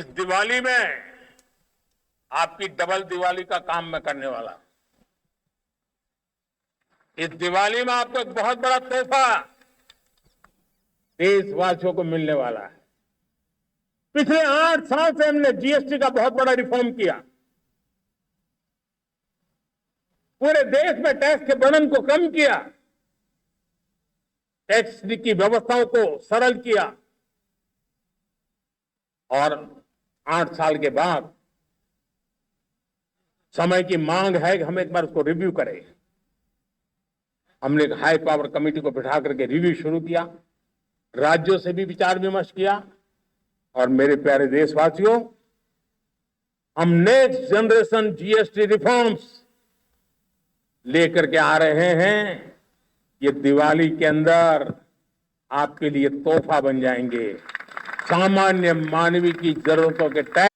इस दिवाली में आपकी डबल दिवाली का काम मैं करने वाला हूं। इस दिवाली में आपको एक बहुत बड़ा तोहफा देशवासियों को मिलने वाला है। पिछले 8 साल से हमने जीएसटी का बहुत बड़ा रिफॉर्म किया। पूरे देश में टैक्स के बर्डन को कम किया, टैक्स की व्यवस्थाओं को सरल किया और 8 साल के बाद समय की मांग है कि हम एक बार उसको रिव्यू करें। हमने एक हाई पावर कमेटी को बिठा करके रिव्यू शुरू किया, राज्यों से भी विचार विमर्श किया और मेरे प्यारे देशवासियों, हम नेक्स्ट जनरेशन जीएसटी रिफॉर्म्स लेकर के आ रहे हैं। ये दिवाली के अंदर आपके लिए तोहफा बन जाएंगे। सामान्य मानवीय की जरूरतों के टैक्स।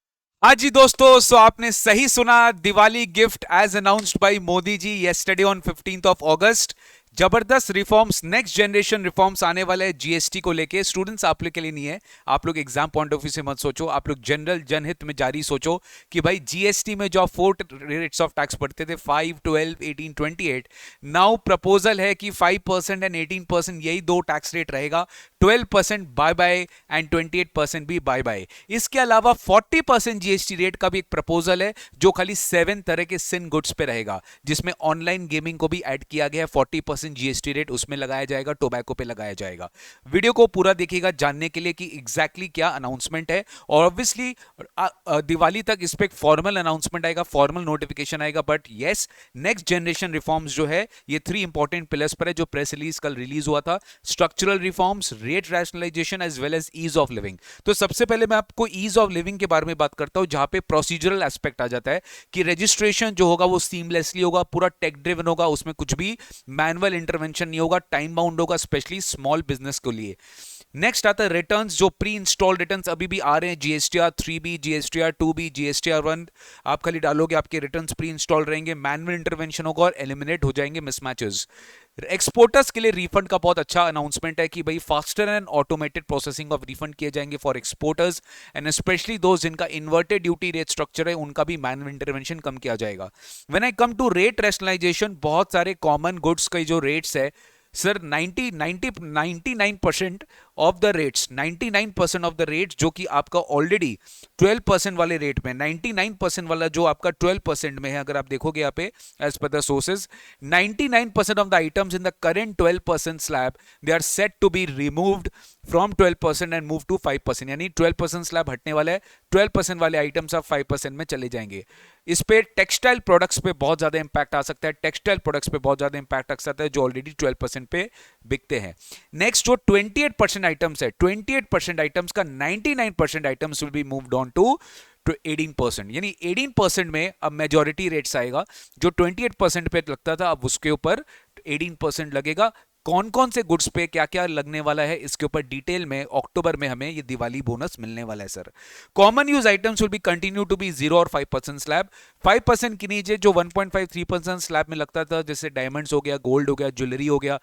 हाँ जी दोस्तों, सो आपने सही सुना, Diwali gift as announced by Modi ji yesterday on 15th of August। जबरदस्त रिफॉर्म्स, नेक्स्ट जनरेशन रिफॉर्म्स आने वाले हैं जीएसटी को लेके। स्टूडेंट्स आप लोग के लिए नहीं है, आप लोग एग्जाम पॉइंट ऑफ व्यू से मत सोचो, आप लोग जनरल जनहित में जारी सोचो कि भाई जीएसटी में जो 4 रेट्स ऑफ टैक्स पड़ते थे 5, 12, 18, 28, नाउ प्रपोजल है कि 5% एंड 18% यही 2 टैक्स रेट रहेगा। 12% बाय बाय एंड 28% भी बाय बाय। इसके अलावा 40% जीएसटी रेट का भी एक प्रपोजल है जो खाली 7 तरह के सिन गुड्स पे रहेगा, जिसमें ऑनलाइन गेमिंग को भी ऐड किया गया है। 40% जीएसटी रेट उसमें लगाया जाएगा, टोबैको पे लगाया जाएगा। वीडियो को पूरा देखिएगा जानने के लिए कि एग्जैक्टली क्या अनाउंसमेंट है। और ऑब्वियसली दिवाली तक इस पे एक फॉर्मल अनाउंसमेंट आएगा, फॉर्मल नोटिफिकेशन आएगा। But yes, next generation reforms जो है ये 3 इंपॉर्टेंट पिलर्स पर है जो प्रेस रिलीज कल रिलीज हुआ था। Structural reforms, rate rationalisation as well as ease of living. तो सबसे पहले मैं आपको ईज ऑफ लिविंग के बारे में बात करता हूं, जहां पे प्रोसीजरल एस्पेक्ट आ जाता है कि रजिस्ट्रेशन जो होगा वो सीमलेसली होगा, पूरा टेक ड्रिवन होगा, उसमें कुछ भी मैनुअल इंटरवेंशन नहीं होगा, टाइम बाउंड होगा, स्पेशली स्मॉल बिजनेस के लिए। नेक्स्ट आता है रिटर्न्स, जो प्री इंस्टॉल्ड रिटर्न्स अभी भी आ रहे हैं, GSTR 3B, GSTR 2B, GSTR 1, आप खाली डालोगे आपके रिटर्न्स प्री इंस्टॉल्ड रहेंगे, मैनुअल इंटरवेंशन होगा और एलिमिनेट हो जाएंगे मिसमैचेस। एक्सपोर्टर्स के लिए रिफंड का बहुत अच्छा अनाउंसमेंट है कि भाई faster and automated processing of refund किए जाएंगे for exporters and specially those जिनका इन्वर्टेड ड्यूटी रेट स्ट्रक्चर है, उनका भी मैनुअल इंटरवेंशन कम किया जाएगा। When I come to rate rationalisation, बहुत सारे कॉमन गुड्स के जो रेट्स है sir 99% of the rates, 99% of the rates जो कि आपका ऑलरेडी 12% वाले रेट में, 99% वाला जो आपका 12% में है, अगर आप देखोगे यहाँ पे as per the sources, 99% of the items in the current 12% slab they are set to be removed from 12% and move to 5%। यानी 12% स्लैब हटने वाला है, 12% वाले आइटम्स आप 5% में चले जाएंगे। इस पे टेक्सटाइल प्रोडक्ट्स पे बहुत ज्यादा इंपैक्ट आ सकता है, टेक्सटाइल प्रोडक्ट्स पे बहुत ज्यादा इंपैक्ट आ सकता है जो ऑलरेडी 12% पे बिकते हैं। नेक्स्ट जो 28% आइटम्स है, 28% आइटम्स का 99% items will be moved on to 18%। यानी 18% में अब मेजॉरिटी रेट्स आएगा, जो 28% पे लगता था अब उसके ऊपर 18% लगेगा। कौन कौन से गुड्स पे क्या क्या लगने वाला है इसके ऊपर डिटेल में अक्टूबर में हमें ये दिवाली बोनस मिलने वाला है sir. Common use items will be continue to be 0 और 5% स्लैब। 5% के नीचे जो 1.5-3% स्लैब में लगता था, जैसे डायमंड्स हो गया, गोल्ड हो गया, ज्वेलरी हो गया,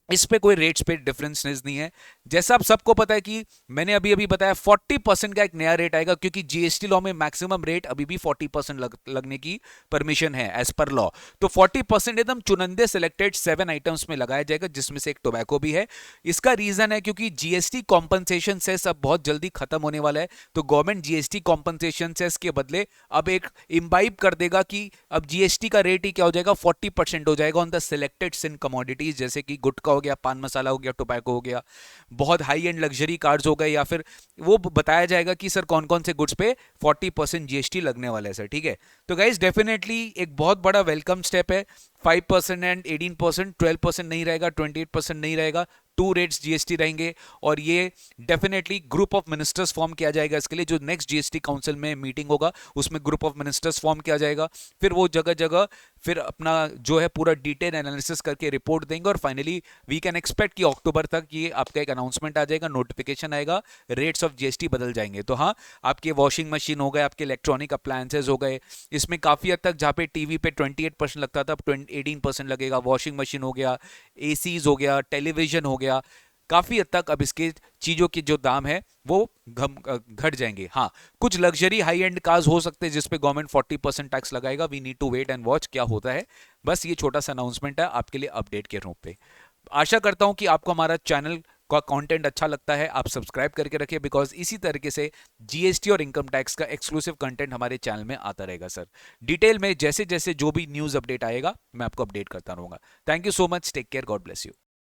इस पे कोई रेट्स पे डिफरेंस नहीं है। जैसा आप सबको पता है कि मैंने अभी बताया 40% का एक नया रेट आएगा, क्योंकि जीएसटी लॉ में मैक्सिमम रेट अभी भी 40% लगने की परमिशन है एज पर लॉ। तो 40% एकदम चुनिंदे सिलेक्टेड 7 आइटम्स में लगाया जाएगा, जिसमें से एक टोबैको भी है। इसका रीजन है क्योंकि जीएसटी कॉम्पनसेशन सेस अब बहुत जल्दी खत्म होने वाला है, तो गवर्नमेंट जीएसटी कॉम्पनसेशन सेस के बदले अब एक इम्बाइब कर देगा कि अब जीएसटी का रेट ही क्या हो जाएगा, 40% हो जाएगा on the selected sin commodities, जैसे कि गुटका हो गया, पान मसाला हो गया, टोबैको हो गया, बहुत हाई एंड लग्जरी कार्ड्स हो गए, या फिर वो बताया जाएगा कि सर कौन कौन से गुड्स पे 40% जीएसटी लगने वाला है सर। ठीक है, तो गाइस डेफिनेटली एक बहुत बड़ा वेलकम स्टेप है। 5% एंड 18%, 12% नहीं रहेगा, 28% नहीं रहेगा, 2 रेट्स जीएसटी रहेंगे। और ये definitely group of ministers form किया जाएगा इसके लिए, जो नेक्स्ट जीएसटी काउंसिल में मीटिंग होगा उसमें ग्रुप ऑफ मिनिस्टर्स फॉर्म किया जाएगा। फिर वो जगह जगह फिर अपना जो है पूरा डिटेल एनालिसिस करके रिपोर्ट देंगे, और फाइनली वी कैन एक्सपेक्ट कि अक्टूबर तक ये आपका एक अनाउंसमेंट आ जाएगा, नोटिफिकेशन आएगा, रेट्स ऑफ जीएसटी बदल जाएंगे। तो हाँ, आपके वॉशिंग मशीन हो गए, आपके इलेक्ट्रॉनिक अप्लायंसेज हो गए, इसमें काफी हद तक जहाँ पे टीवी पे 28% लगता था, अब 18% लगेगा। वॉशिंग मशीन हो गया, एसीज हो गया, टेलीविजन हो गया, काफ़ी हद तक अब इसके चीज़ों के जो दाम है वो घट जाएंगे। हाँ, कुछ लग्जरी हाई एंड कार्स हो सकते हैं जिस पे गवर्नमेंट 40% टैक्स लगाएगा। We need to wait and watch क्या होता है। बस ये छोटा सा अनाउंसमेंट है आपके लिए अपडेट के रूप पे। आशा करता हूं कि आपको हमारा चैनल का कंटेंट अच्छा लगता है। आप सब्सक्राइब करके रखिए, बिकॉज इसी तरीके से जीएसटी और इनकम टैक्स का एक्सक्लूसिव कंटेंट हमारे चैनल में आता रहेगा सर। डिटेल में जैसे जैसे जो भी न्यूज़ अपडेट आएगा मैं आपको अपडेट करता रहूंगा। Thank you so much, take care, God bless you.